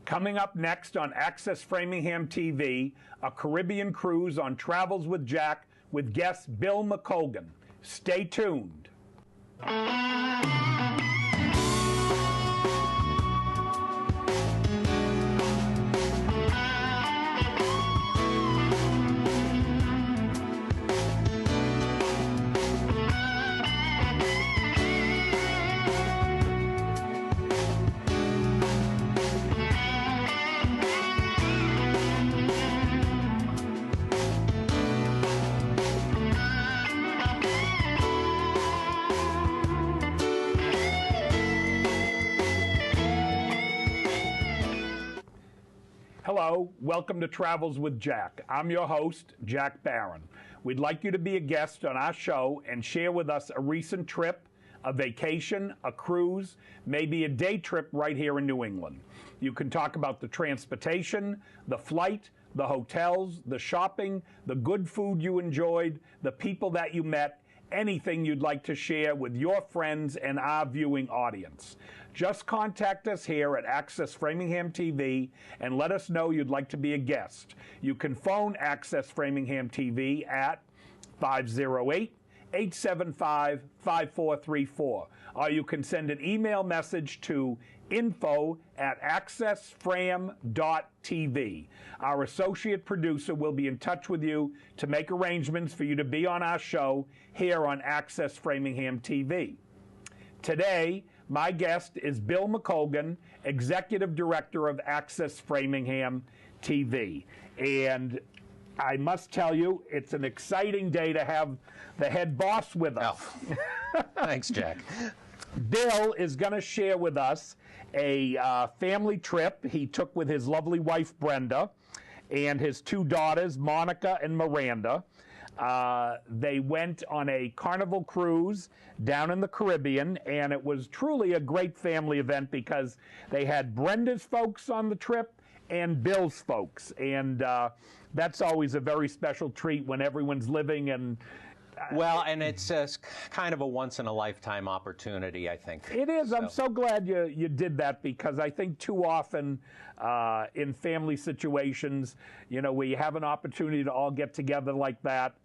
Coming up next on Access Framingham TV, a Caribbean cruise on Travels with Jack with guest Bill McColgan. Stay tuned. Hello, welcome to Travels with Jack. I'm your host, Jack Barron. We'd like you to be a guest on our show and share with us a recent trip, a vacation, a cruise, maybe a day trip right here in New England. You can talk about the transportation, the flight, the hotels, the shopping, the good food you enjoyed, the people that you met, anything you'd like to share with your friends and our viewing audience. Just contact us here at Access Framingham TV and let us know you'd like to be a guest. You can phone Access Framingham TV at 508-875-5434, or you can send an email message to info@accessfram.tv. Our associate producer will be in touch with you to make arrangements for you to be on our show here on Access Framingham TV. Today, my guest is Bill McColgan, Executive Director of Access Framingham TV. And I must tell you, it's an exciting day to have the head boss with us. Oh. Thanks, Jack. Bill is going to share with us a family trip he took with his lovely wife, Brenda, and his two daughters, Monica and Miranda. They went on a Carnival cruise down in the Caribbean, and it was truly a great family event because they had Brenda's folks on the trip and Bill's folks. And that's always a very special treat when everyone's living and well, and it's kind of a once-in-a-lifetime opportunity, I think. It is. I'm so glad you did that because I think too often in family situations, you know, where you have an opportunity to all get together like that,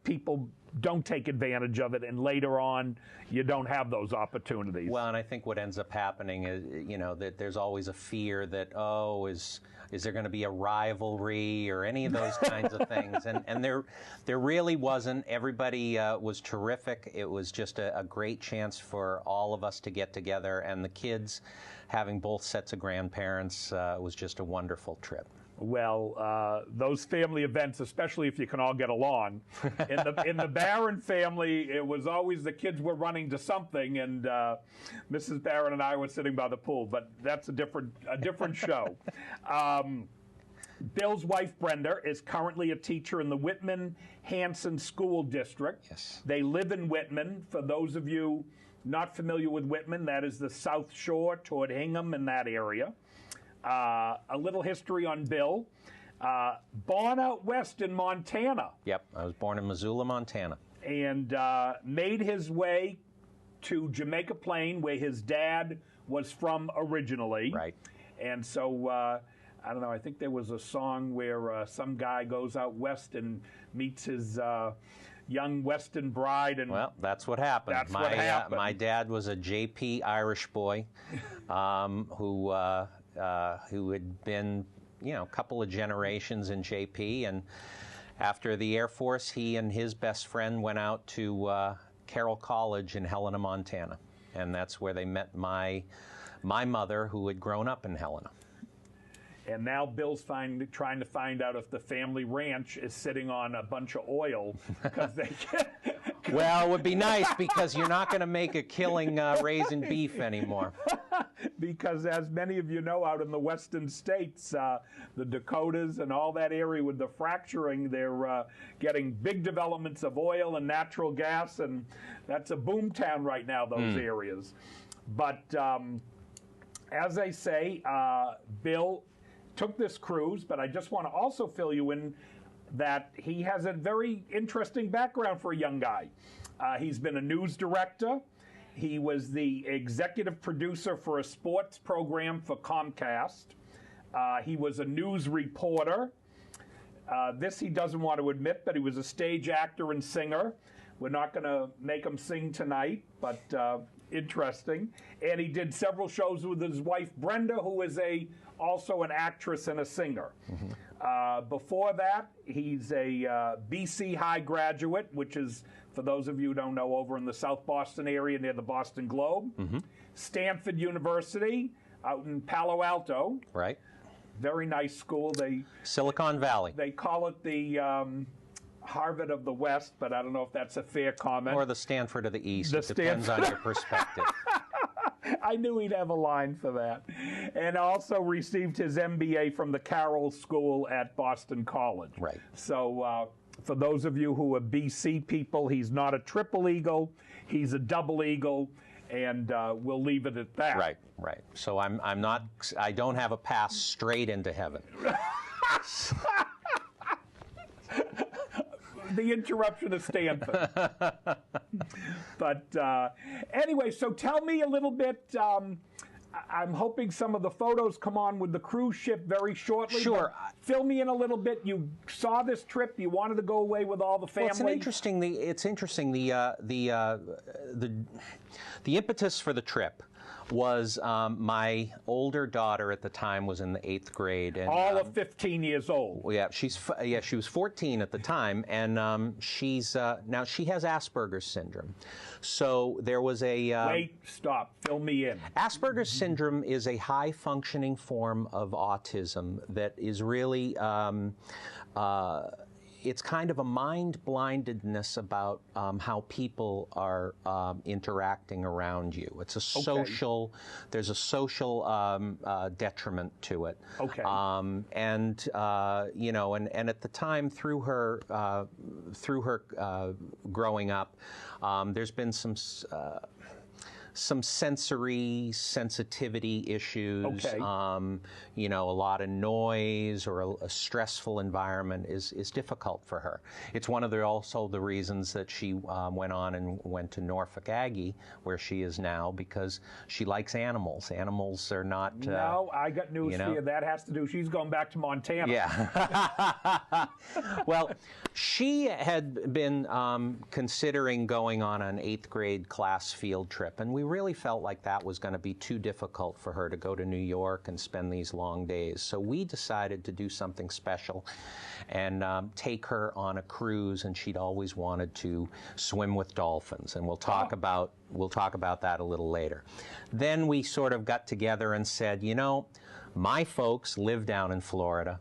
people don't take advantage of it, and later on, you don't have those opportunities. Well, and I think what ends up happening is, you know, that there's always a fear that, oh, is there going to be a rivalry or any of those kinds of things? And there really wasn't. Everybody was terrific. It was just a great chance for all of us to get together, and the kids, having both sets of grandparents, was just a wonderful trip. Well, those family events, especially if you can all get along. In the Barron family, it was always the kids were running to something, and Mrs. Barron and I were sitting by the pool. But that's a different show. Bill's wife, Brenda, is currently a teacher in the Whitman-Hanson School District. Yes. They live in Whitman. For those of you not familiar with Whitman, that is the South Shore toward Hingham in that area. A little history on Bill. Born out west in Montana. Yep, I was born in Missoula, Montana. And made his way to Jamaica Plain, where his dad was from originally. Right. And so, I don't know, I think there was a song where some guy goes out west and meets his young Western bride. And well, that's what happened. What happened. My dad was a JP Irish boy who had been, you know, a couple of generations in JP, and after the Air Force, he and his best friend went out to Carroll College in Helena, Montana, and that's where they met my mother, who had grown up in Helena. And now Bill's trying to find out if the family ranch is sitting on a bunch of oil because they can't. Well, it would be nice because you're not going to make a killing raising beef anymore. Because as many of you know, out in the western states, the Dakotas and all that area with the fracturing, they're getting big developments of oil and natural gas, and that's a boom town right now, those areas. But as I say, Bill took this cruise, but I just want to also fill you in that he has a very interesting background for a young guy. He's been a news director. He was the executive producer for a sports program for Comcast. He was a news reporter. This he doesn't want to admit, but he was a stage actor and singer. We're not going to make him sing tonight, but interesting. And he did several shows with his wife, Brenda, who is also an actress and a singer. Before that, he's a BC High graduate, which is, for those of you who don't know, over in the South Boston area near the Boston Globe. Stanford University out in Palo Alto. Right. Very nice school. Silicon Valley. They call it the Harvard of the West, but I don't know if that's a fair comment. Or the Stanford of the East. It depends on your perspective. I knew he'd have a line for that. And also received his MBA from the Carroll School at Boston College. Right. So for those of you who are BC people, he's not a triple eagle, he's a double eagle, and we'll leave it at that. Right, right. So I don't have a pass straight into heaven. The interruption of Stanford. But anyway, so tell me a little bit. I'm hoping some of the photos come on with the cruise ship very shortly. Sure. Fill me in a little bit. You saw this trip. You wanted to go away with all the family. Well, it's interesting. The impetus for the trip was my older daughter at the time was in the 8th grade. And, all of 15 years old. Yeah, she was 14 at the time, and now she has Asperger's syndrome. So there was a wait, stop, fill me in. Asperger's syndrome is a high-functioning form of autism that is really it's kind of a mind-blindedness about how people are interacting around you. It's a social, there's a social detriment to it. Okay. And at the time, through her growing up, there's been some sensory sensitivity issues. Okay. A lot of noise or a stressful environment is difficult for her. It's one of also the reasons that she went to Norfolk Aggie, where she is now, because she likes animals. Animals are not. No, I got news for you. That has to do. She's going back to Montana. Yeah. Well, she had been considering going on an 8th grade class field trip, and we really felt like that was going to be too difficult for her to go to New York and spend these long days. So we decided to do something special and take her on a cruise, and she'd always wanted to swim with dolphins, and we'll talk about that a little later. Then we sort of got together and said, my folks live down in Florida.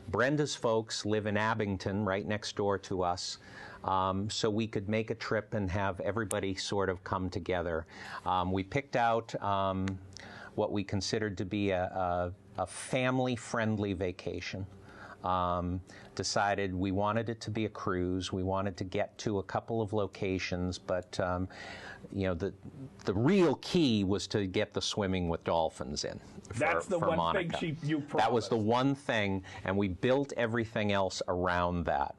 Brenda's folks live in Abington, right next door to us. So we could make a trip and have everybody sort of come together. We picked out what we considered to be a family-friendly vacation. Decided we wanted it to be a cruise. We wanted to get to a couple of locations, but the real key was to get the swimming with dolphins in. That's the one Monica. thing you promised. That was the one thing, and we built everything else around that.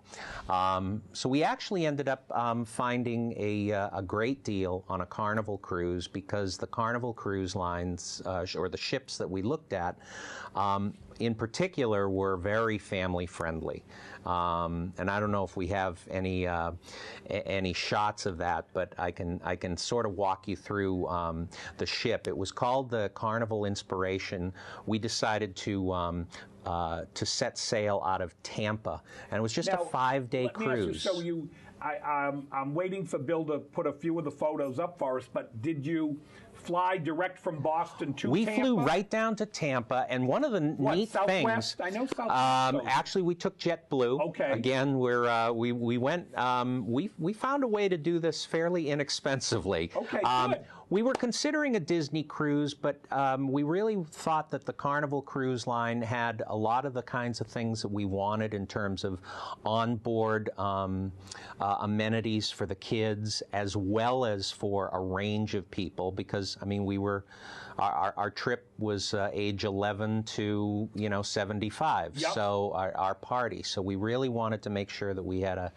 So we actually ended up finding a great deal on a Carnival cruise, because the Carnival cruise lines, or the ships that we looked at, in particular, were very family friendly. And I don't know if we have any shots of that, but I can sort of walk you through the ship. It was called the Carnival Inspiration. We decided to set sail out of Tampa, and it was just a 5-day cruise. Ask you, so I'm waiting for Bill to put a few of the photos up for us, but did you fly direct from Boston to Tampa? We flew right down to Tampa, and one of the neat Southwest? things. I know Southwest. Actually, we took JetBlue. Okay. Again, we went. We found a way to do this fairly inexpensively. Okay, good. We were considering a Disney cruise, but we really thought that the Carnival Cruise Line had a lot of the kinds of things that we wanted in terms of onboard amenities for the kids, as well as for a range of people, because, we were our trip was age 11 to 75. Yep. So our party. So we really wanted to make sure that we had a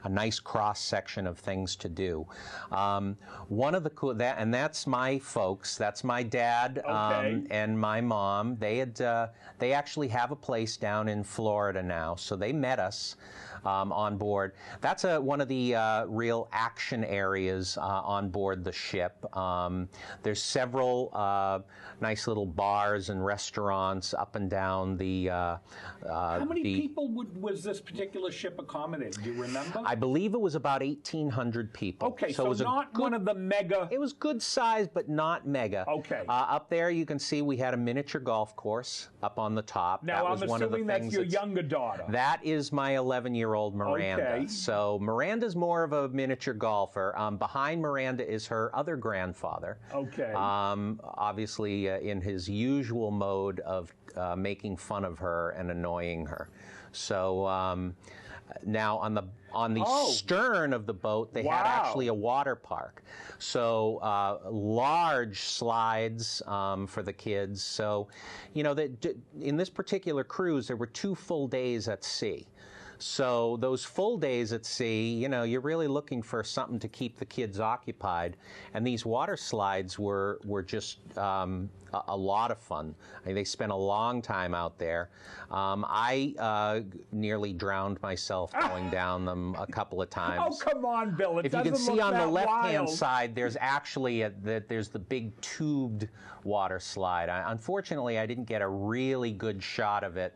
nice cross section of things to do. One of the cool and that's my folks. That's my dad and my mom. They actually have a place down in Florida now. So they met us on board. That's one of the real action areas on board the ship. There's several nice little bars and restaurants up and down the. How many people was this particular ship accommodating? Do you remember? I believe it was about 1,800 people. Okay, so it was not one of the mega. It was good size, but not mega. Okay. Up there, you can see we had a miniature golf course up on the top. Now, I'm assuming that's your younger daughter. That is my 11-year-old Miranda. Okay. So Miranda's more of a miniature golfer. Behind Miranda is her other grandfather. Okay. Obviously, in his usual mode of making fun of her and annoying her. So now on the stern of the boat, they had actually a water park. So large slides for the kids. So, in this particular cruise, there were 2 full days at sea. So those full days at sea, you're really looking for something to keep the kids occupied. And these water slides were just a lot of fun. I mean, they spent a long time out there. I nearly drowned myself going down them a couple of times. Oh, come on, Bill. If you can see on the left-hand side, there's actually there's the big tubed water slide. Unfortunately, I didn't get a really good shot of it.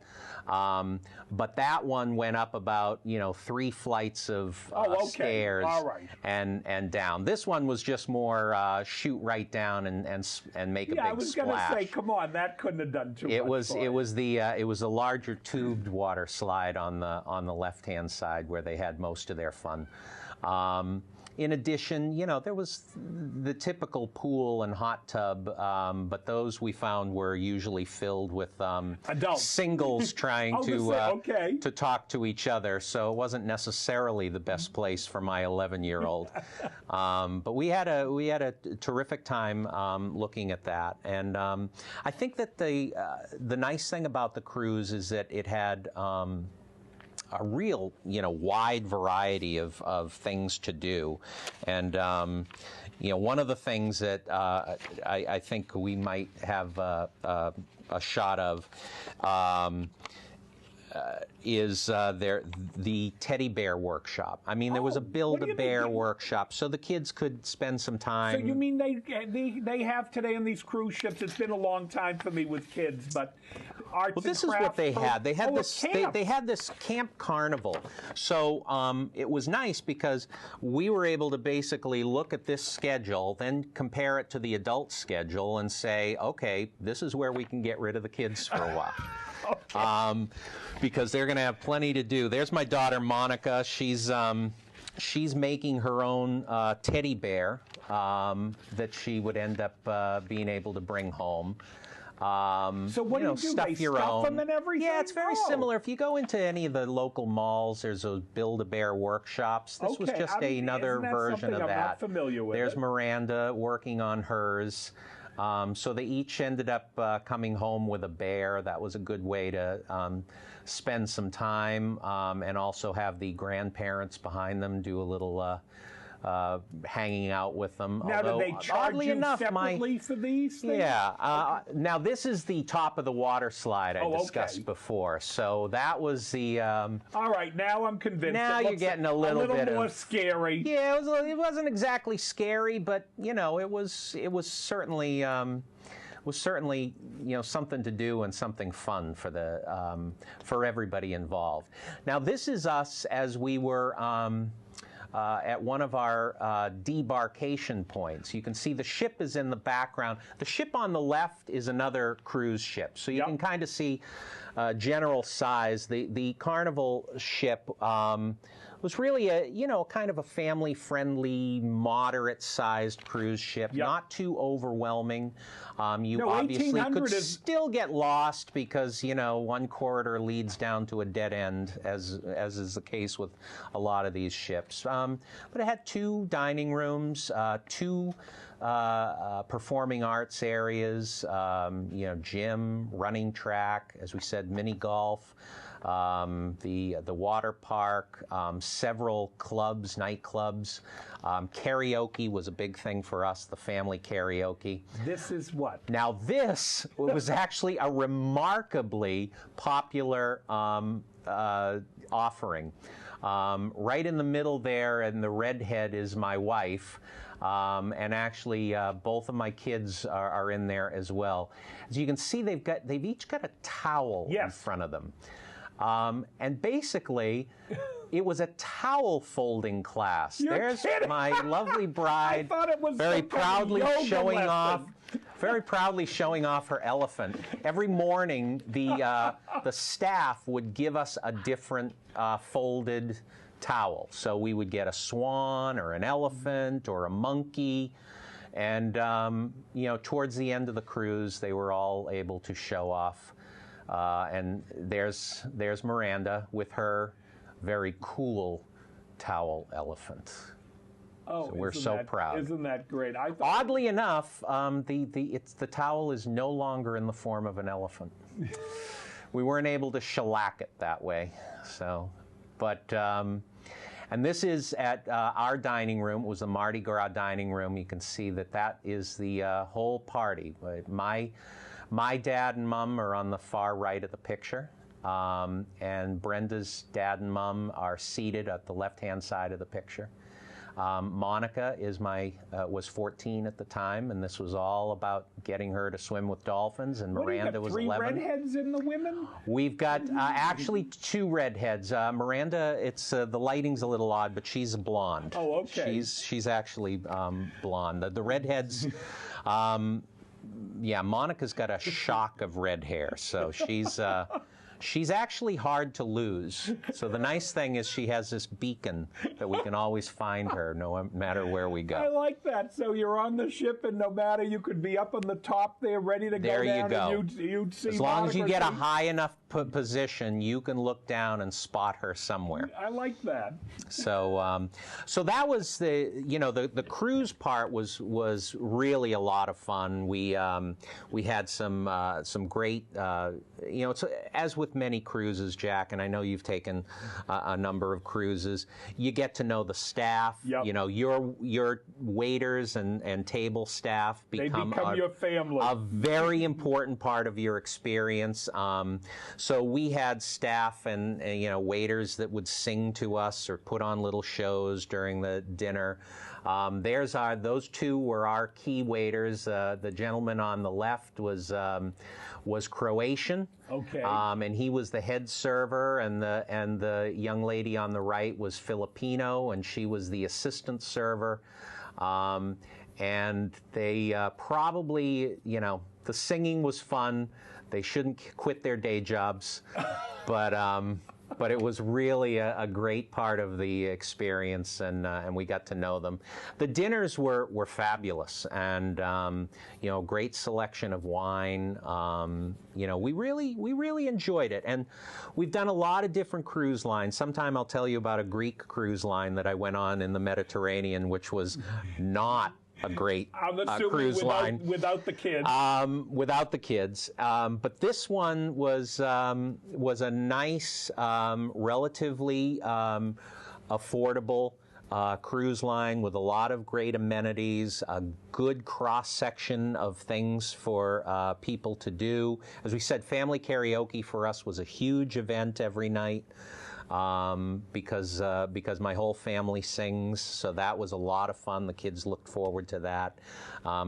But that one went up about 3 flights of stairs and down. This one was just more shoot right down and make a big splash. I was going to say, come on, that couldn't have done too much. It was the larger tubed water slide on the left-hand side where they had most of their fun. In addition, there was the typical pool and hot tub, but those we found were usually filled with singles trying to talk to each other, so it wasn't necessarily the best place for my 11-year-old. But we had a terrific time looking at that, and I think that the nice thing about the cruise is that it had a real, wide variety of things to do. And, one of the things that I think we might have a shot of is the teddy bear workshop. I mean, there was a Build-A-Bear workshop, so the kids could spend some time. So you mean they have today on these cruise ships? It's been a long time for me with kids, but arts this is what they had. They had they had this camp carnival. So it was nice because we were able to basically look at this schedule, then compare it to the adult schedule, and say, okay, this is where we can get rid of the kids for a while. Okay. Because they're going to have plenty to do. There's my daughter Monica. She's making her own teddy bear that she would end up being able to bring home. So what do you do? Stuff they your stuff own. them and everything? Yeah, it's very similar. If you go into any of the local malls, there's those Build-A-Bear workshops. This was just another version of that. I'm not familiar with There's Miranda working on hers. So they each ended up coming home with a bear. That was a good way to spend some time and also have the grandparents behind them do a little hanging out with them. Now, do they charge you separately for these things? Yeah. Now, this is the top of the water slide I discussed before. So that was the... All right, now I'm convinced. Now you're getting a little bit more scary. Yeah, it wasn't exactly scary, but, it was certainly... was certainly, something to do and something fun for everybody involved. Now, this is us as we were at one of our debarkation points. You can see the ship is in the background. The ship on the left is another cruise ship, so you can kind of see general size. The Carnival ship was really a, kind of a family-friendly, moderate-sized cruise ship, not too overwhelming. You obviously could still get lost because, one corridor leads down to a dead end, as is the case with a lot of these ships. But it had 2 dining rooms, 2 performing arts areas, gym, running track, as we said, mini golf, the water park, several clubs, nightclubs. Karaoke was a big thing for us, the family karaoke. This is what? Now this was actually a remarkably popular offering. Right in the middle there, and the redhead is my wife. And actually, both of my kids are in there as well. As you can see, they've each got a towel in front of them. And basically, it was a towel folding class. There's my lovely bride, I thought it was very proudly showing off her elephant. Every morning, the staff would give us a different folded towel. So we would get a swan or an elephant or a monkey. And, towards the end of the cruise, they were all able to show off. And there's Miranda with her very cool towel elephant. Oh, so we're so proud. Isn't that great? Oddly enough, the towel is no longer in the form of an elephant. We weren't able to shellac it that way. So, but and this is at our dining room. It was the Mardi Gras dining room. You can see that is the whole party. My dad and mom are on the far right of the picture, and Brenda's dad and mom are seated at the left-hand side of the picture. Monica was 14 at the time, and this was all about getting her to swim with dolphins, and Miranda was 11. 3 redheads in the women? We've got actually 2 redheads. Miranda, the lighting's a little odd, but she's a blonde. Oh, okay. She's actually blonde. The redheads... Monica's got a shock of red hair, so she's actually hard to lose. So the nice thing is she has this beacon that we can always find her no matter where we go. I like that. So you're on the ship, and no matter, you could be up on the top there, ready to there go down. You go. And you'd see as long as you get a high enough position, you can look down and spot her somewhere. I like that. So, so that was the cruise part was really a lot of fun. We had some great it's as with many cruises, Jack, and I know you've taken a number of cruises. You get to know the staff. Yep. Your waiters and table staff become your family. A very important part of your experience. So we had staff and waiters that would sing to us or put on little shows during the dinner. Those 2 were our key waiters. The gentleman on the left was Croatian. Okay. And he was the head server, and the young lady on the right was Filipino, and she was the assistant server. And they probably, the singing was fun. They shouldn't quit their day jobs, but it was really a great part of the experience, and we got to know them. The dinners were fabulous, and great selection of wine. We really enjoyed it, and we've done a lot of different cruise lines. Sometime I'll tell you about a Greek cruise line that I went on in the Mediterranean, which was not a great cruise line without the kids. Without the kids, but this one was a nice, relatively affordable cruise line with a lot of great amenities, a good cross section of things for people to do. As we said, family karaoke for us was a huge event every night. Because my whole family sings, so that was a lot of fun. The kids looked forward to that.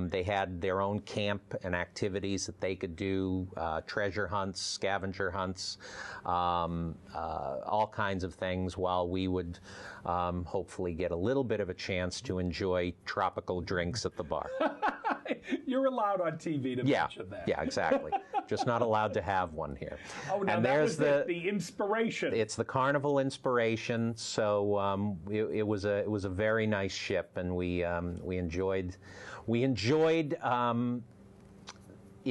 They had their own camp and activities that they could do, treasure hunts, scavenger hunts, all kinds of things, while we would hopefully get a little bit of a chance to enjoy tropical drinks at the bar. You're allowed on TV to mention that. Yeah, exactly. Just not allowed to have one here. Oh, now and that there's was the inspiration. It's the Carnival inspiration. So it was a very nice ship, and we enjoyed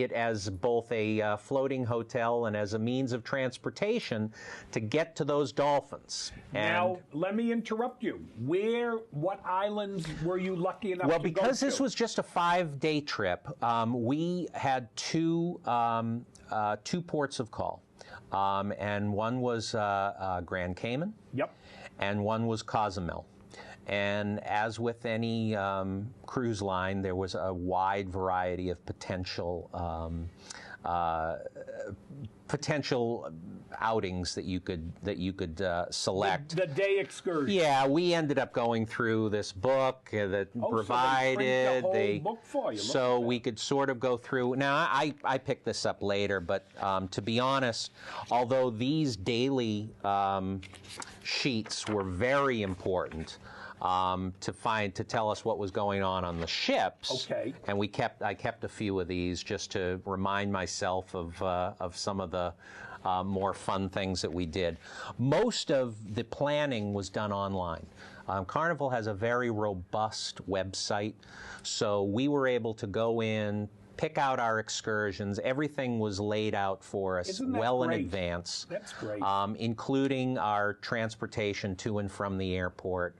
it as both a floating hotel and as a means of transportation to get to those dolphins. Now, let me interrupt you. What islands were you lucky enough to go to? Well, because this was just a 5-day trip, we had two ports of call. And one was Grand Cayman. Yep. And one was Cozumel. And as with any cruise line, there was a wide variety of potential outings that you could select. The day excursion. Yeah, we ended up going through this book that provided so they print the whole book for you. So we could sort of go through. Now I picked this up later, but to be honest, although these daily sheets were very important to tell us what was going on the ships. Okay. And I kept a few of these just to remind myself of some of the more fun things that we did. Most of the planning was done online. Carnival has a very robust website, so we were able to go in, pick out our excursions. Everything was laid out for us well in advance. That's great. Including our transportation to and from the airport.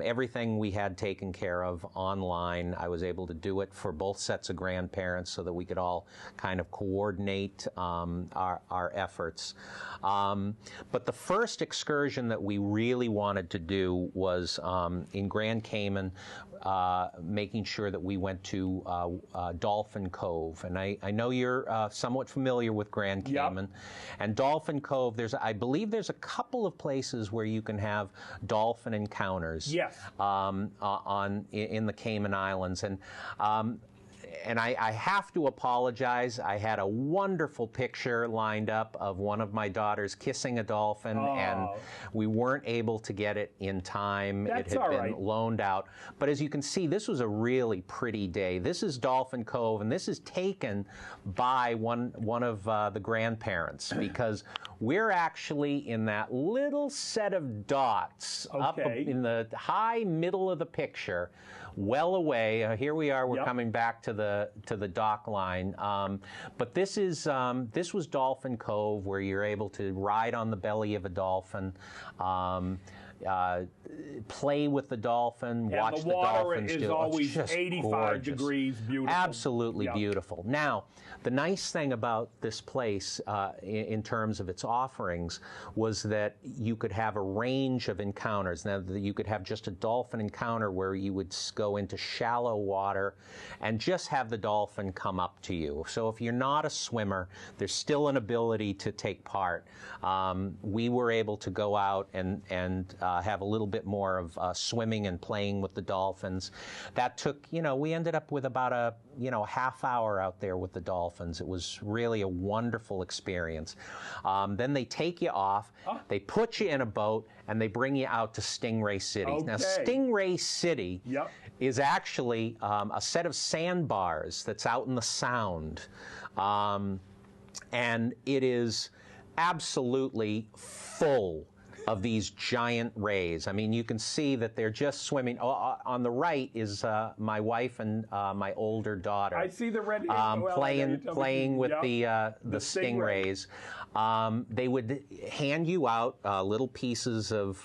Everything we had taken care of online. I was able to do it for both sets of grandparents so that we could all kind of coordinate our efforts. But the first excursion that we really wanted to do was in Grand Cayman, making sure that we went to Dolphin Cove. And I know you're somewhat familiar with Grand Cayman. Yep. And Dolphin Cove, I believe there's a couple of places where you can have dolphin encounters. Yes. In the Cayman Islands. And I have to apologize. I had a wonderful picture lined up of one of my daughters kissing a dolphin, and we weren't able to get it in time. That's it had been right. loaned out. But as you can see, this was a really pretty day. This is Dolphin Cove, and this is taken by one of the grandparents, because we're actually in that little set of dots up in the high middle of the picture, well away. Here we are. We're coming back to the dock line. But this was Dolphin Cove, where you're able to ride on the belly of a dolphin, play with the dolphin, watch the dolphins do. The water is always 85 gorgeous. Degrees, beautiful. Absolutely beautiful. Now, the nice thing about this place, in terms of its offerings, was that you could have a range of encounters. Now, you could have just a dolphin encounter where you would go into shallow water and just have the dolphin come up to you. So if you're not a swimmer, there's still an ability to take part. We were able to go out and have a little bit more of swimming and playing with the dolphins. That took, we ended up with about a half hour out there with the dolphins. It was really a wonderful experience. Then they take you off, they put you in a boat, and they bring you out to Stingray City. Okay. Now, Stingray City is actually a set of sandbars that's out in the Sound. And it is absolutely full of these giant rays. I mean, you can see that they're just swimming. On the right is my wife and my older daughter. I see the red playing with the stingrays. They would hand you out little pieces of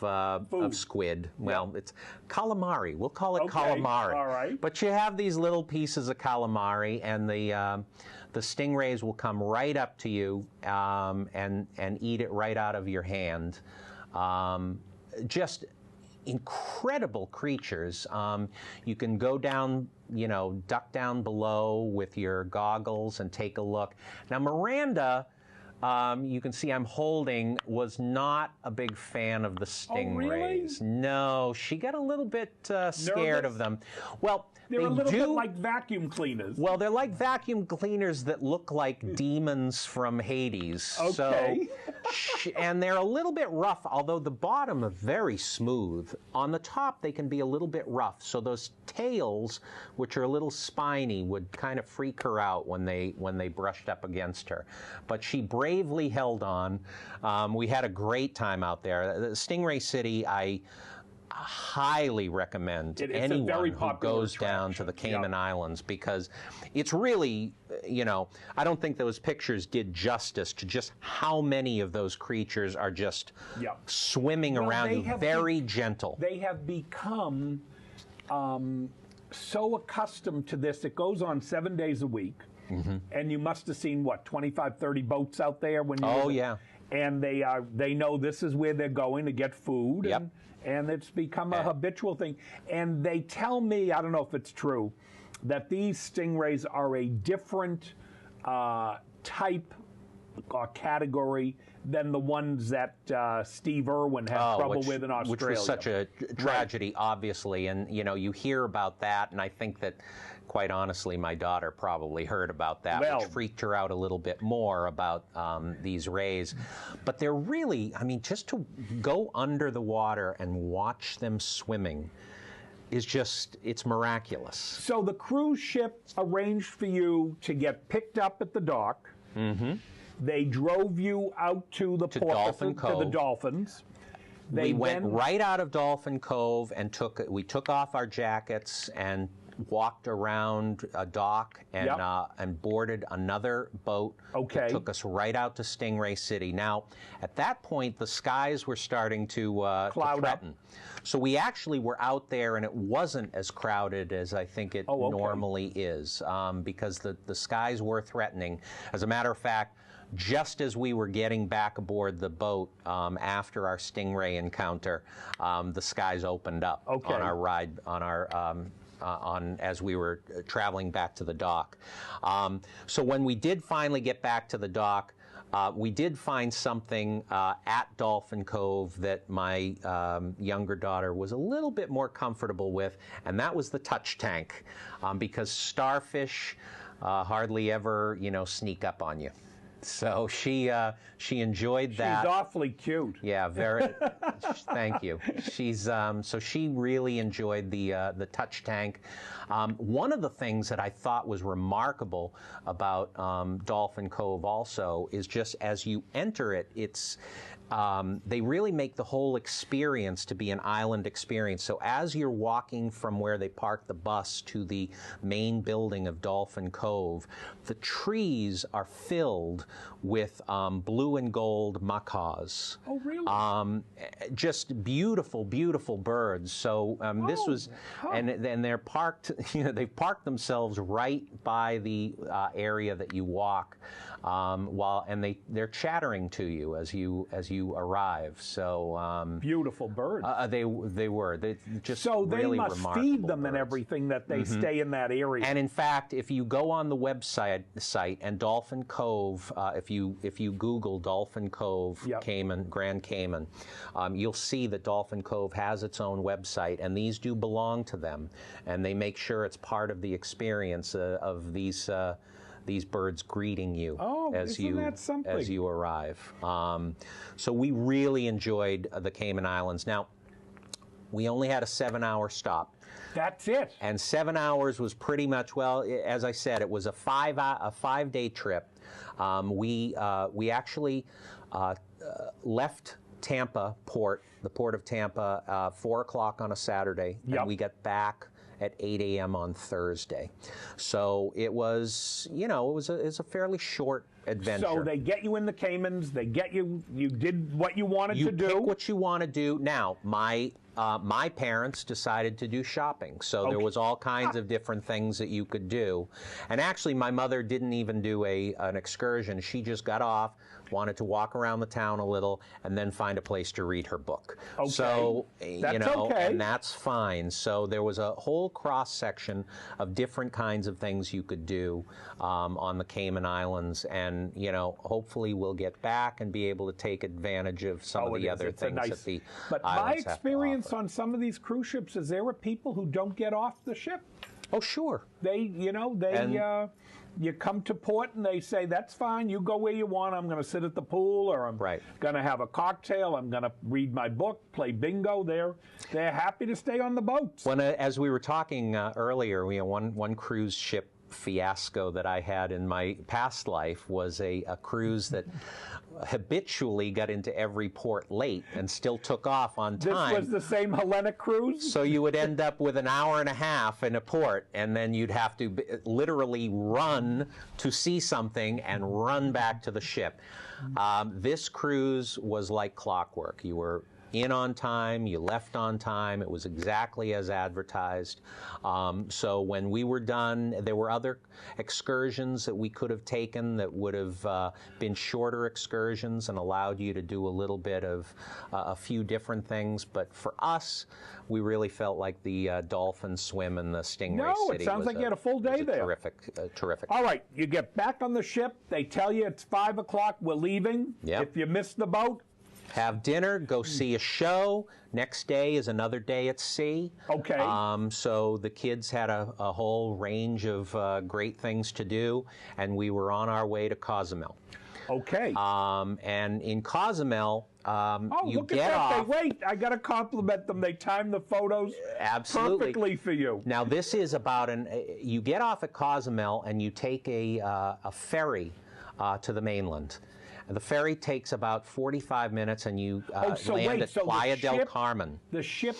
squid. Well, it's calamari. We'll call it calamari. All right. But you have these little pieces of calamari, and the stingrays will come right up to you and eat it right out of your hand. Just incredible creatures. You can go down, duck down below with your goggles and take a look. Now, Miranda, you can see I'm holding, was not a big fan of the stingrays. Oh, really? No, she got a little bit scared of them. Well, they're a little bit like vacuum cleaners. Well, they're like vacuum cleaners that look like demons from Hades. Okay. And they're a little bit rough, although the bottom are very smooth. On the top, they can be a little bit rough. So those tails, which are a little spiny, would kind of freak her out when they brushed up against her. But she bravely held on. We had a great time out there. Stingray City, highly recommend It's anyone a very who popular goes down to the Cayman Yep. Islands, because it's really, I don't think those pictures did justice to just how many of those creatures are just Yep. swimming around you, very gentle. They have become so accustomed to this. It goes on 7 days a week. Mm-hmm. And you must have seen, what, 25, 30 boats out there when you Oh, yeah. And they know this is where they're going to get food. Yep. And it's become a habitual thing. And they tell me, I don't know if it's true, that these stingrays are a different type or category than the ones that Steve Irwin had trouble with in Australia. Which was such a tragedy, obviously. And, you hear about that, and I think that, quite honestly, my daughter probably heard about that, which freaked her out a little bit more about these rays. But they're really, just to go under the water and watch them swimming is just, it's miraculous. So the cruise ship arranged for you to get picked up at the dock. Mm-hmm. They drove you out to the Dolphin Cove. to the Dolphins. We went right out of Dolphin Cove and we took off our jackets and walked around a dock and boarded another boat that took us right out to Stingray City. Now, at that point, the skies were starting to threaten. So we actually were out there, and it wasn't as crowded as I think it normally is, because the skies were threatening. As a matter of fact, just as we were getting back aboard the boat after our stingray encounter, the skies opened up on our ride, as we were traveling back to the dock. So when we did finally get back to the dock, we did find something at Dolphin Cove that my younger daughter was a little bit more comfortable with, and that was the touch tank, because starfish hardly ever, sneak up on you. So she enjoyed that. She's awfully cute. Yeah, very. Thank you. She's so she really enjoyed the touch tank. One of the things that I thought was remarkable about Dolphin Cove also is just as you enter it, it's they really make the whole experience to be an island experience. So as you're walking from where they park the bus to the main building of Dolphin Cove, the trees are filled with blue and gold macaws. Oh, really? Just beautiful, beautiful birds. So this was, and they're parked. They've parked themselves right by the area that you walk, they're chattering to you as you arrive. So beautiful birds. They were. They just so they really must feed them birds. And everything that they stay in that area. And in fact, if you go on the website and Dolphin Cove, if you Google Dolphin Cove, Cayman, Grand Cayman, you'll see that Dolphin Cove has its own website, and these do belong to them, and they make sure it's part of the experience of these birds greeting you as you arrive. So we really enjoyed the Cayman Islands. Now, we only had a 7-hour stop. That's it. And 7 hours was pretty much, well, as I said, it was a 5-day trip. We actually left Tampa port, the port of Tampa, 4 o'clock on a Saturday, and we got back at 8 a.m. on Thursday. So it was, it was a fairly short adventure. So they get you in the Caymans, they get you did what you wanted to do. You pick what you want to do. Now, my parents decided to do shopping, so there was all kinds of different things that you could do. And actually, my mother didn't even do an excursion. She just got off, wanted to walk around the town a little, and then find a place to read her book. Okay. So, and that's fine. So there was a whole cross-section of different kinds of things you could do on the Cayman Islands, and, hopefully we'll get back and be able to take advantage of some of the other things that the But my experience on some of these cruise ships is there are people who don't get off the ship. Oh, sure. You come to port and they say, that's fine, you go where you want, I'm going to sit at the pool, or I'm going to have a cocktail, I'm going to read my book, play bingo. They're happy to stay on the boats. As we were talking earlier, one cruise ship fiasco that I had in my past life was a cruise that habitually got into every port late and still took off on time. This was the same Hellenic cruise? So you would end up with an hour and a half in a port, and then you'd have to literally run to see something and run back to the ship. This cruise was like clockwork. You were in on time, you left on time, it was exactly as advertised. So when we were done, there were other excursions that we could have taken that would have been shorter excursions and allowed you to do a little bit of a few different things, but for us, we really felt like the dolphin swim in the Stingray City. No, it sounds like you had a full day there. Terrific. All right, you get back on the ship, they tell you it's 5 o'clock, we're leaving. Yep. If you miss the boat, have dinner, go see a show. Next day is another day at sea. Okay. So the kids had a whole range of great things to do, and we were on our way to Cozumel. Okay. And in Cozumel, you look get at that. off. Wait, I got to compliment them. They timed the photos Absolutely perfectly for you. Now this is about you get off at Cozumel and you take a ferry to the mainland. The ferry takes about 45 minutes, and you land at Playa del Carmen. The ship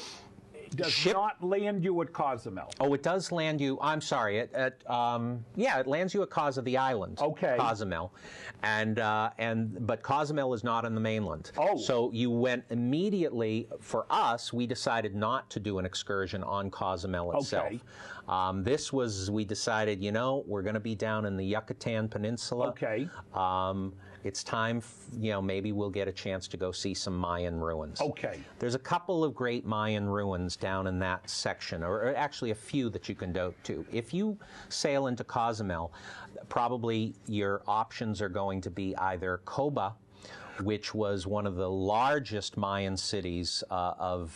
does not land you at Cozumel. Oh, it does land you. I'm sorry. It lands you at the island. Okay. Cozumel, but Cozumel is not on the mainland. Oh. So you went immediately. For us, we decided not to do an excursion on Cozumel itself. Okay. We decided, we're going to be down in the Yucatan Peninsula. Okay. It's time, maybe we'll get a chance to go see some Mayan ruins. Okay. There's a couple of great Mayan ruins down in that section, or actually a few that you can go to. If you sail into Cozumel, probably your options are going to be either Coba, which was one of the largest Mayan cities of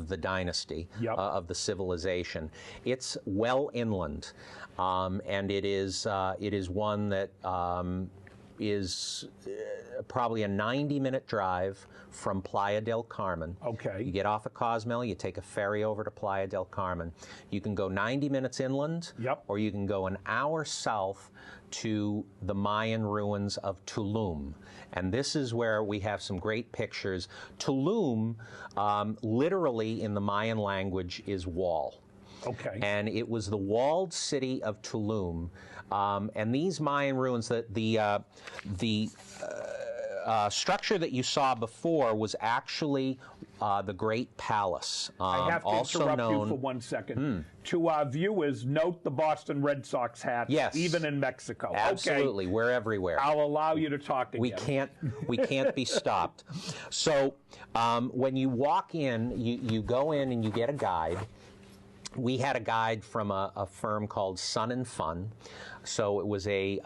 the dynasty, yep. Of the civilization. It's well inland, and it is one that is probably a 90-minute drive from Playa del Carmen. Okay. You get off at Cozumel, you take a ferry over to Playa del Carmen. You can go 90 minutes inland, yep. or you can go an hour south to the Mayan ruins of Tulum. And this is where we have some great pictures. Tulum, literally in the Mayan language, is wall. Okay. And it was the walled city of Tulum. And these Mayan ruins, the structure that you saw before was actually the Great Palace. I have to also interrupt known, you for 1 second. To our viewers, note the Boston Red Sox hats, yes, even in Mexico. Absolutely, okay. we're everywhere. I'll allow you to talk again. We can't be stopped. So when you walk in, you go in and you get a guide. We had a guide from a firm called Sun and Fun. So it was a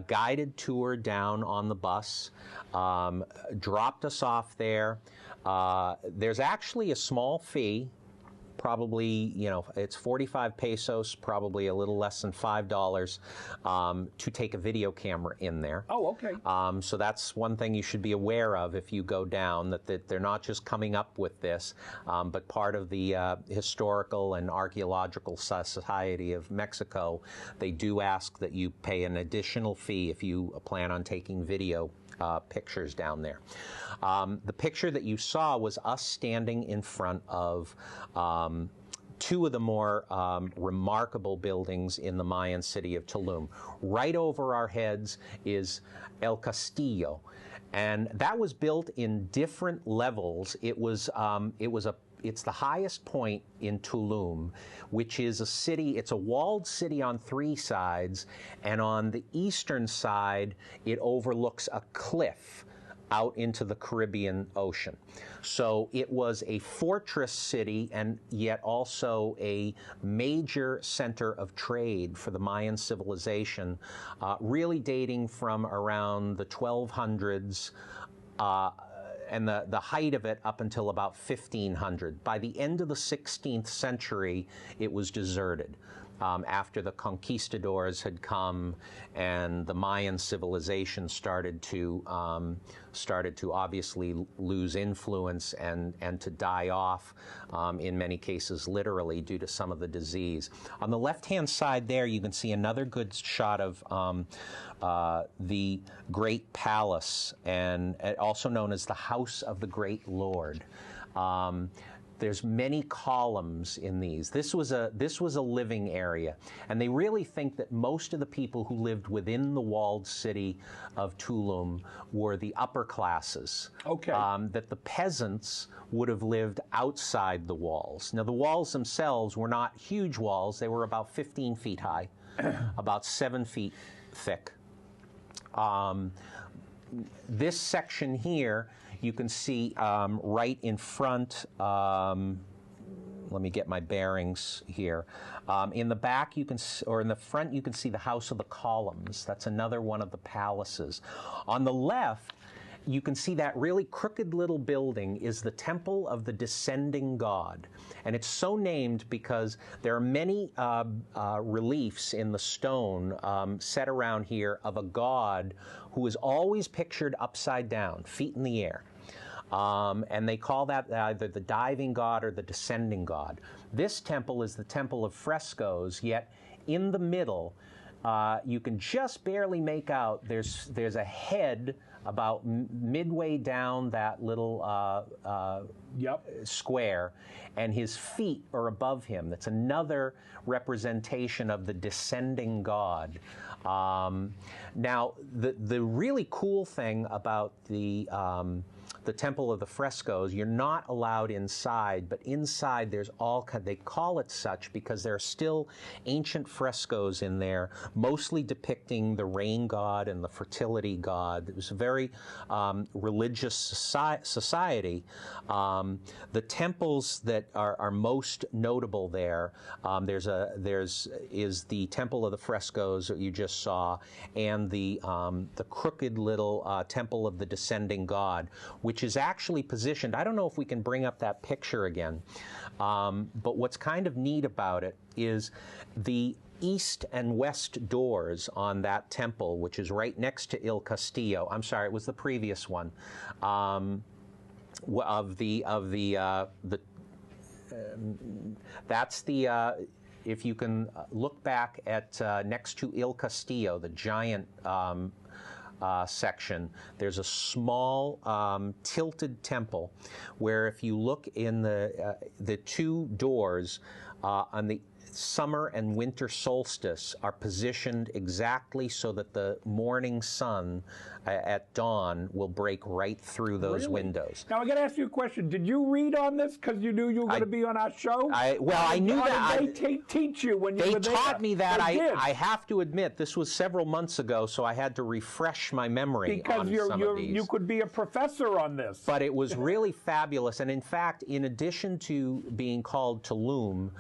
guided tour down on the bus, dropped us off there. There's actually a small fee, probably, it's 45 pesos, probably a little less than $5, to take a video camera in there. Oh, okay. So that's one thing you should be aware of if you go down, that they're not just coming up with this, but part of the Historical and Archaeological Society of Mexico, they do ask that you pay an additional fee if you plan on taking video pictures down there. The picture that you saw was us standing in front of two of the more remarkable buildings in the Mayan city of Tulum. Right over our heads is El Castillo, and that was built in different levels. It's the highest point in Tulum, which is a city, it's a walled city on 3 sides, and on the eastern side, it overlooks a cliff out into the Caribbean Ocean. So it was a fortress city and yet also a major center of trade for the Mayan civilization, really dating from around the 1200s, and the height of it up until about 1500. By the end of the 16th century, it was deserted. after the conquistadors had come and the Mayan civilization started to obviously lose influence and to die off, in many cases literally due to some of the disease. On the left-hand side there, you can see another good shot of the Great Palace, and also known as the House of the Great Lord. There's many columns in these. This was a living area, and they really think that most of the people who lived within the walled city of Tulum were the upper classes. Okay. That the peasants would have lived outside the walls. Now, the walls themselves were not huge walls. They were about 15 feet high, about 7 feet thick. This section here, you can see right in front, let me get my bearings here. In the back, or in the front, you can see the House of the Columns. That's another one of the palaces. On the left, you can see that really crooked little building is the Temple of the Descending God. And it's so named because there are many reliefs in the stone set around here of a god who is always pictured upside down, feet in the air. And they call that either the diving god or the descending god. This temple is the temple of frescoes, yet in the middle, you can just barely make out there's a head about midway down that little square, and his feet are above him. That's another representation of the descending god. Now, the really cool thing about the Temple of the Frescoes, you're not allowed inside, but inside there's they call it such because there are still ancient frescoes in there, mostly depicting the rain god and the fertility god. It was a very religious society. The temples that are most notable there, is the Temple of the Frescoes that you just saw, and the crooked little Temple of the Descending God, which is actually positioned. I don't know if we can bring up that picture again, but what's kind of neat about it is the east and west doors on that temple, which is right next to Il Castillo. I'm sorry, it was the previous one. That's the. If you can look back at next to Il Castillo, the giant section, there's a small tilted temple where if you look in the two doors on the summer and winter solstice are positioned exactly so that the morning sun at dawn will break right through those windows. Now I got to ask you a question. Did you read on this because you knew you were going to be on our show? I knew that. They teach you when you were there? They taught me that. I have to admit, this was several months ago, so I had to refresh my memory on some of these. You could be a professor on this. But it was really fabulous. And in fact, in addition to being called Tulum,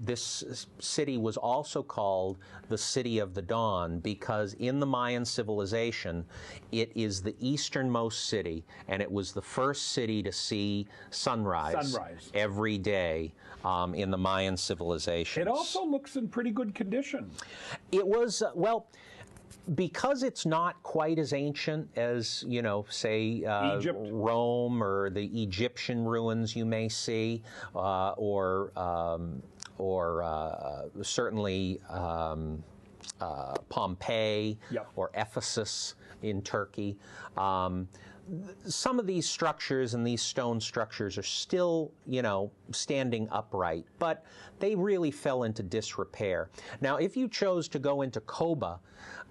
this city was also called the City of the Dawn because in the Mayan civilization, it is the easternmost city, and it was the first city to see sunrise every day in the Mayan civilization. It also looks in pretty good condition. It was, well, because it's not quite as ancient as, you know, say Rome or the Egyptian ruins you may see, or certainly Pompeii or Ephesus in Turkey. Some of these structures and these stone structures are still, you know, standing upright, but they really fell into disrepair. Now, if you chose to go into Koba,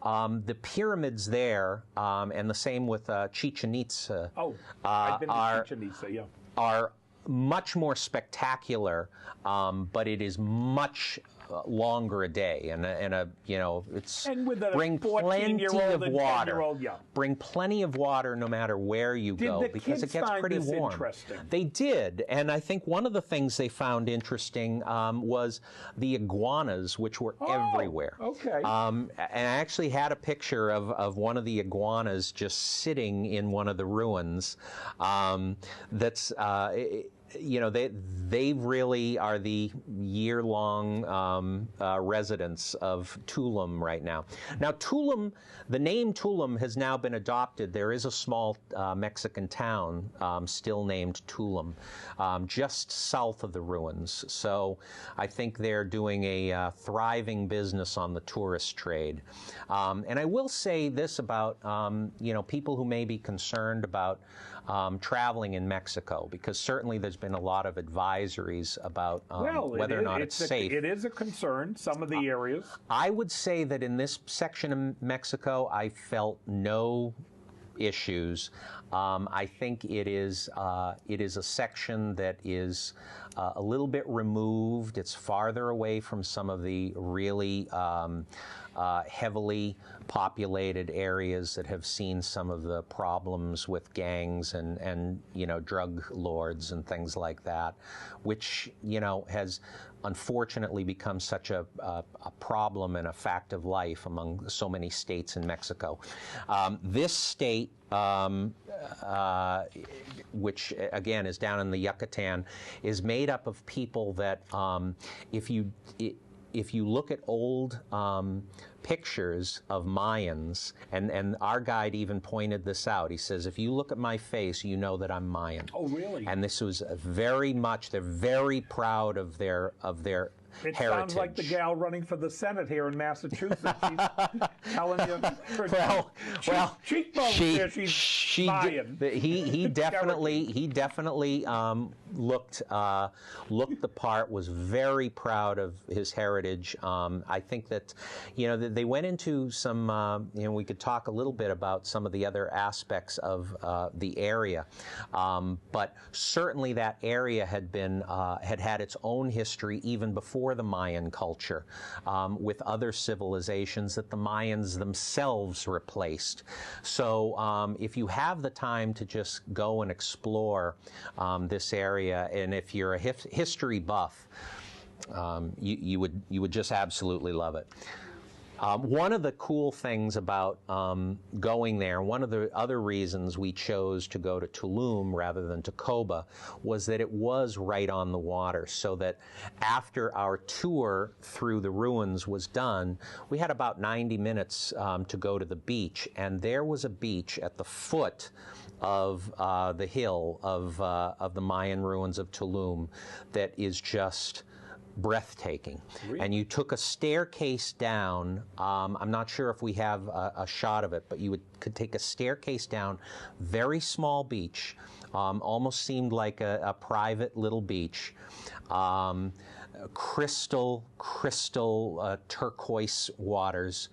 the pyramids there, and the same with Chichen Itza, I've been to Chichen Itza, are much more spectacular, but it is much longer a day, and you know, it's bring plenty of water. Bring plenty of water no matter where you go because it gets pretty warm. They did, and I think one of the things they found interesting was the iguanas, which were everywhere. Okay. And I actually had a picture of one of the iguanas just sitting in one of the ruins. you know, they really are the year-long residents of Tulum right now. Now, Tulum, the name Tulum has now been adopted. There is a small Mexican town still named Tulum, just south of the ruins. So I think they're doing a thriving business on the tourist trade. And I will say this about, you know, people who may be concerned about traveling in Mexico, because certainly there's been a lot of advisories about whether or not it's safe. It is a concern, some of the areas. I would say that in this section of Mexico, I felt no issues. I think it is a section that is a little bit removed. It's farther away from some of the really heavily populated areas that have seen some of the problems with gangs and you know, drug lords and things like that, which, you know, has unfortunately become such a problem and a fact of life among so many states in Mexico. This state, which again is down in the Yucatan, is made up of people that if you look at old pictures of Mayans, and our guide even pointed this out. He says, if you look at my face, you know that I'm Mayan. Oh, really? And this was very much, they're very proud of their It heritage. sounds like the gal running for the Senate here in Massachusetts. She's telling you her cheekbones there. She's Mayan. He definitely looked the part. Was very proud of his heritage. I think that, you know, they went into some. You know, we could talk a little bit about some of the other aspects of the area, but certainly that area had been had its own history even before the Mayan culture, with other civilizations that the Mayans themselves replaced. So if you have the time to just go and explore this area, and if you're a history buff, you would just absolutely love it. One of the cool things about going there, one of the other reasons we chose to go to Tulum rather than Tacoma, was that it was right on the water, so that after our tour through the ruins was done, we had about 90 minutes to go to the beach, and there was a beach at the foot of the hill of the Mayan ruins of Tulum that is just breathtaking. Really? And you took a staircase down. I'm not sure if we have a shot of it, but you could take a staircase down, very small beach, almost seemed like a private little beach. Crystal turquoise waters.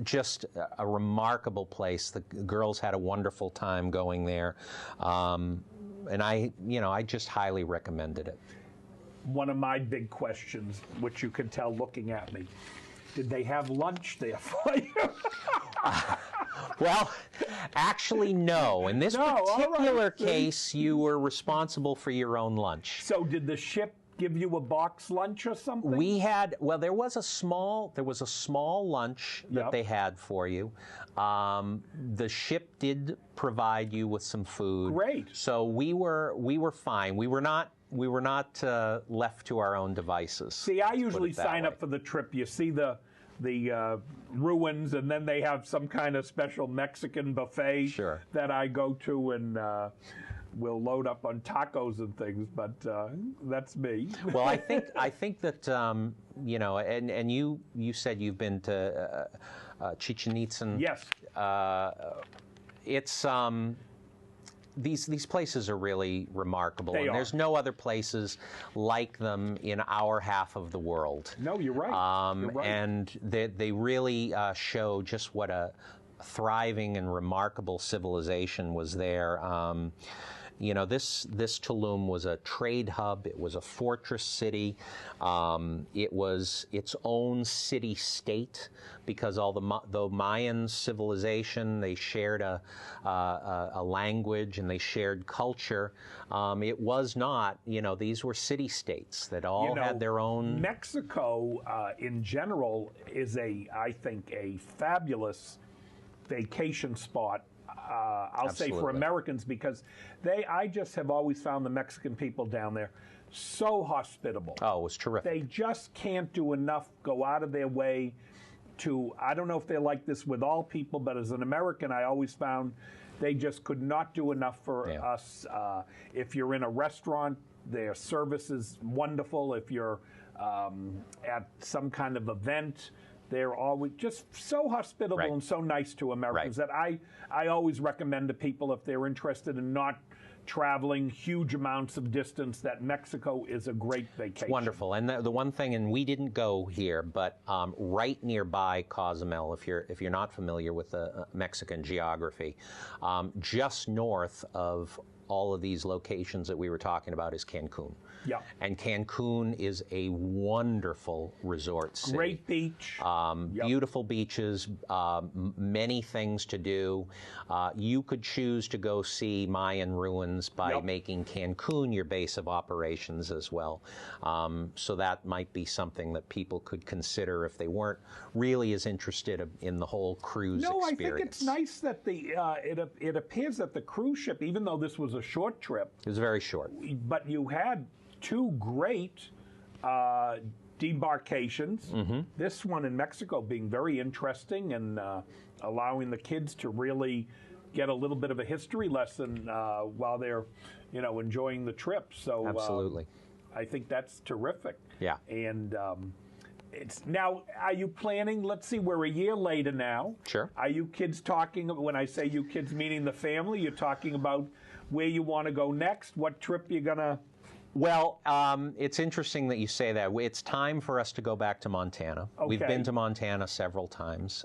Just a remarkable place. The girls had a wonderful time going there, and I just highly recommended it. One of my big questions, which you can tell looking at me, did they have lunch there for you? Well, actually, no. In this particular case, you were responsible for your own lunch. So did the ship give you a box lunch or something? We had, well, there was a small lunch that they had for you. The ship did provide you with some food. Great. So we were fine. We were not left to our own devices. See, I usually sign up for the trip. You see the ruins, and then they have some kind of special Mexican buffet that I go to, and we'll load up on tacos and things. But that's me. Well, I think that you know, and you said you've been to Chichen Itza. Yes. It's these places are really remarkable, and there's no other places like them in our half of the world. No, you're right. You're right. And they really show just what a thriving and remarkable civilization was there. You know, this Tulum was a trade hub. It was a fortress city. It was its own city-state, because the Mayan civilization, they shared a language and they shared culture. It was not, you know, these were city-states that all had their own. Mexico, in general, is I think, a fabulous vacation spot. I'll say for Americans, because I just have always found the Mexican people down there so hospitable. Oh, it was terrific. They just can't do enough, go out of their way to, I don't know if they're like this with all people, but as an American, I always found they just could not do enough for us. If you're in a restaurant, their service is wonderful. If you're at some kind of event, they're always just so hospitable and so nice to Americans that I always recommend to people, if they're interested in not traveling huge amounts of distance, that Mexico is a great vacation. It's wonderful. And the one thing, and we didn't go here, but right nearby Cozumel, if you're not familiar with the Mexican geography, just north of all of these locations that we were talking about is Cancun. Yeah. And Cancun is a wonderful resort city. Great beach. Beautiful beaches, many things to do. You could choose to go see Mayan ruins by making Cancun your base of operations as well. So that might be something that people could consider if they weren't really as interested in the whole cruise experience. I think it's nice that it appears that the cruise ship, even though this was a short trip. It was very short. But you had two great debarkations. This one in Mexico being very interesting and allowing the kids to really get a little bit of a history lesson while they're, enjoying the trip. So absolutely, I think that's terrific. Yeah. And it's now. Are you planning? Let's see. We're a year later now. Sure. Are you kids talking? When I say you kids, meaning the family, you're talking about where you want to go next? What trip you're gonna? Well, it's interesting that you say that. It's time for us to go back to Montana. Okay. We've been to Montana several times.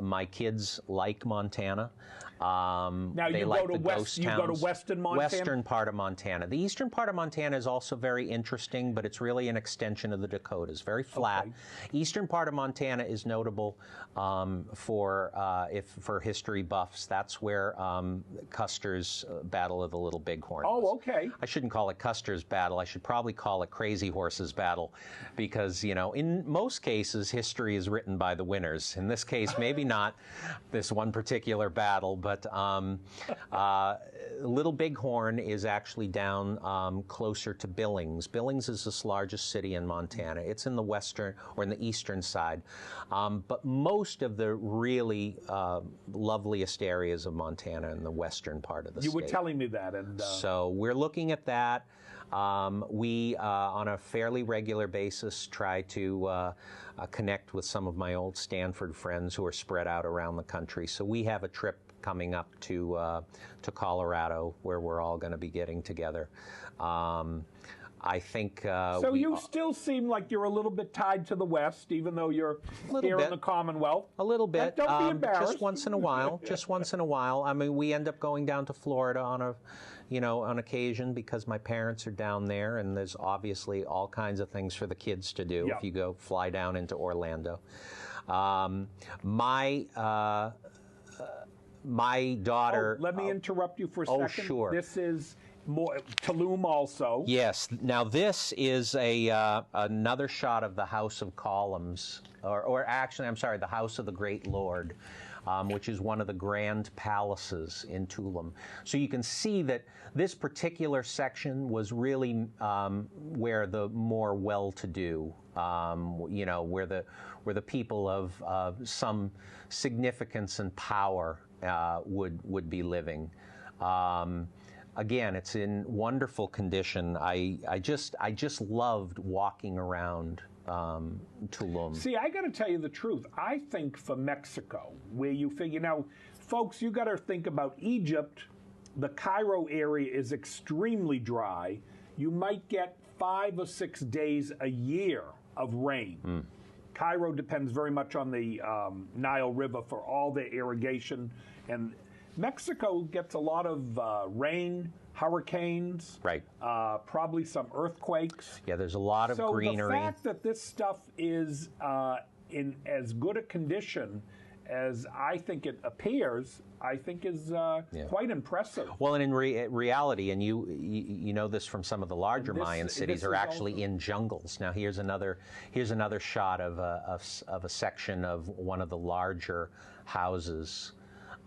My kids like Montana. Now they you like go to the ghost you go to towns. western Montana? Western part of Montana. The eastern part of Montana is also very interesting, but it's really an extension of the Dakotas. Very flat. Okay. Eastern part of Montana is notable for history buffs. That's where Custer's Battle of the Little Bighorn was. Oh, okay. I shouldn't call it Custer's Battle. I should probably call it Crazy Horse's Battle, because in most cases history is written by the winners. In this case, maybe not this one particular battle, but Little Bighorn is actually down closer to Billings. Billings is the largest city in Montana. It's in the western or in the eastern side, but most of the really loveliest areas of Montana in the western part of the state. You were telling me that, and so we're looking at that. We, on a fairly regular basis, try to connect with some of my old Stanford friends who are spread out around the country. So we have a trip coming up to Colorado where we're all going to be getting together. I think. So you still seem like you're a little bit tied to the West, even though you're here in the Commonwealth. A little bit. Don't be embarrassed. Just once in a while. Just once in a while. I mean, we end up going down to Florida on occasion because my parents are down there, and there's obviously all kinds of things for the kids to do if you fly down into Orlando. My daughter. Let me interrupt you for a second. Oh, sure. This is more Tulum also. Yes. Now this is another shot of the House of Columns, or actually, I'm sorry, the House of the Great Lord, which is one of the grand palaces in Tulum. So you can see that this particular section was really where the more well-to-do, where the people of some significance and power would be living. Again, it's in wonderful condition. I just loved walking around Tulum. See, I got to tell you the truth. I think for Mexico, where you figure now, folks, you got to think about Egypt. The Cairo area is extremely dry. You might get 5 or 6 days a year of rain. Cairo depends very much on the Nile River for all their irrigation, and Mexico gets a lot of rain, hurricanes, right? Probably some earthquakes. Yeah, there's a lot of greenery. So the fact that this stuff is in as good a condition as I think it appears, I think is quite impressive. Well, and in reality, and you know this from some of the larger Mayan cities, are actually in jungles. Now here's another shot of a section of one of the larger houses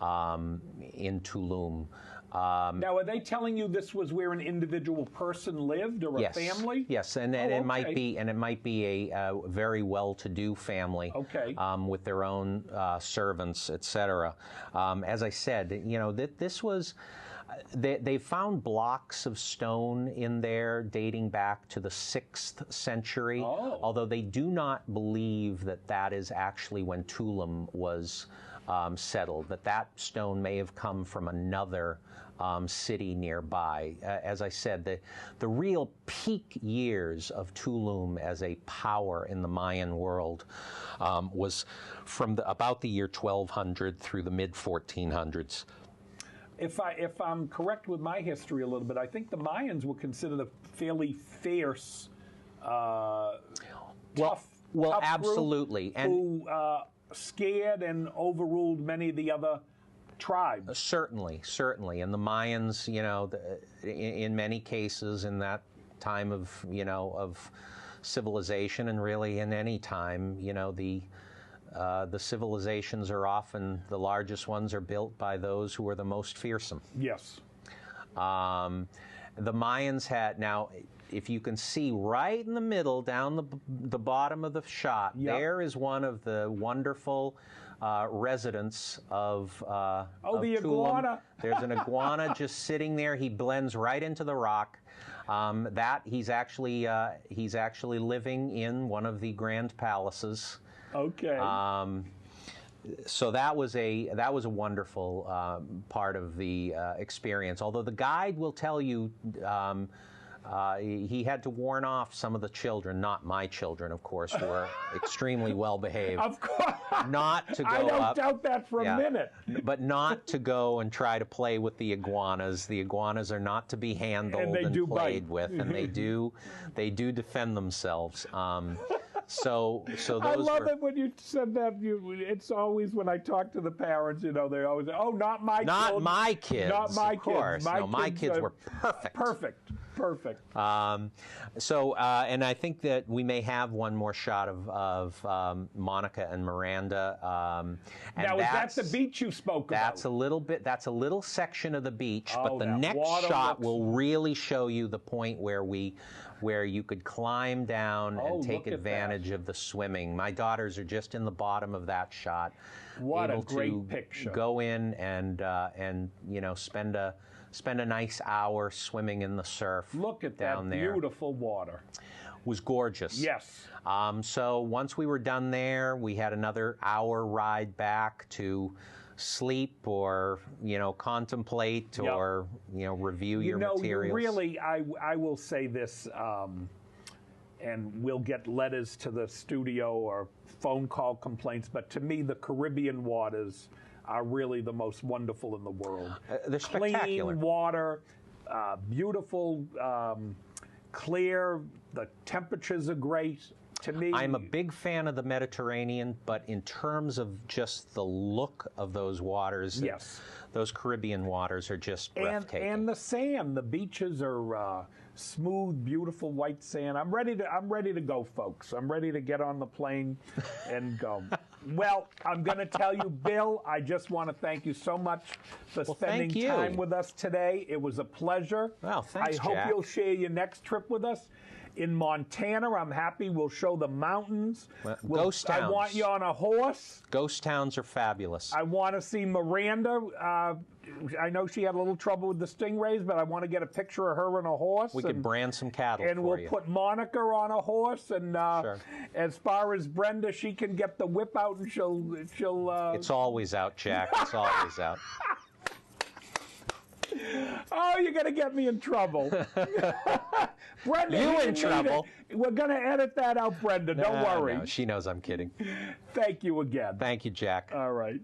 in Tulum. Now, are they telling you this was where an individual person lived, or a family? Yes, and it might be a very well-to-do family, with their own servants, etc. As I said, you know, this was. They found blocks of stone in there dating back to the 6th century, although they do not believe that that is actually when Tulum was settled, that stone may have come from another city nearby. As I said, the real peak years of Tulum as a power in the Mayan world was from about the year 1200 through the mid-1400s. If I'm correct with my history a little bit, I think the Mayans were considered a fairly fierce, tough absolutely, group who scared and overruled many of the other tribes. Certainly, and the Mayans, you know, in many cases in that time of, you know, of civilization, and really in any time, you know, the civilizations are often, the largest ones are built by those who are the most fearsome. Yes. The Mayans had, now, if you can see right in the middle, down the bottom of the shot, there is one of the wonderful residents of the Tulum. iguana. There's an iguana just sitting there. He blends right into the rock. He's actually living in one of the grand palaces. Okay. So that was a wonderful part of the experience. Although the guide will tell you he had to warn off some of the children, not my children, of course, who are extremely well behaved. Of course. Not to go I don't up, doubt that for a minute. But not to go and try to play with the iguanas. The iguanas are not to be handled and played with, and they do defend themselves. So those I love it when you said that. It's always when I talk to the parents, you know, they always say, "Oh, not my kids." Not my kids. Not my of course. kids. My kids were perfect. Perfect. And I think that we may have one more shot of Monica and Miranda. And now, is that the beach you spoke about? That's a little bit. That's a little section of the beach, but the that next shot will really show you the point where you could climb down and take advantage of the swimming. My daughters are just in the bottom of that shot. What able a great to picture! Go in and you know, spend a nice hour swimming in the surf. Look at down that there. Beautiful water. Was gorgeous. Yes. So once we were done there, we had another hour ride back to sleep or, you know, contemplate or, you know, review your materials. Really, I will say this, and we'll get letters to the studio or phone call complaints, but to me, the Caribbean waters are really the most wonderful in the world. They're spectacular. Clean water, beautiful, clear, the temperatures are great. To me, I'm a big fan of the Mediterranean, but in terms of just the look of those waters, those Caribbean waters are just breathtaking. And the sand, the beaches are smooth, beautiful white sand. I'm ready to go, folks. I'm ready to get on the plane and go. Well, I'm going to tell you, Bill, I just want to thank you so much for spending time with us today. It was a pleasure. Well, thanks, I hope Jack. you'll share your next trip with us. In Montana, I'm happy. We'll show the mountains. Ghost towns. I want you on a horse. Ghost towns are fabulous. I want to see Miranda. I know she had a little trouble with the stingrays, but I want to get a picture of her on a horse. We could brand some cattle and we'll put Monica on a horse. And as far as Brenda, she can get the whip out and she'll. It's always out, Jack. It's always out. Oh, you're going to get me in trouble. Brenda, you in trouble. We're going to edit that out, Brenda. Don't worry. No, she knows I'm kidding. Thank you again. Thank you, Jack. All right.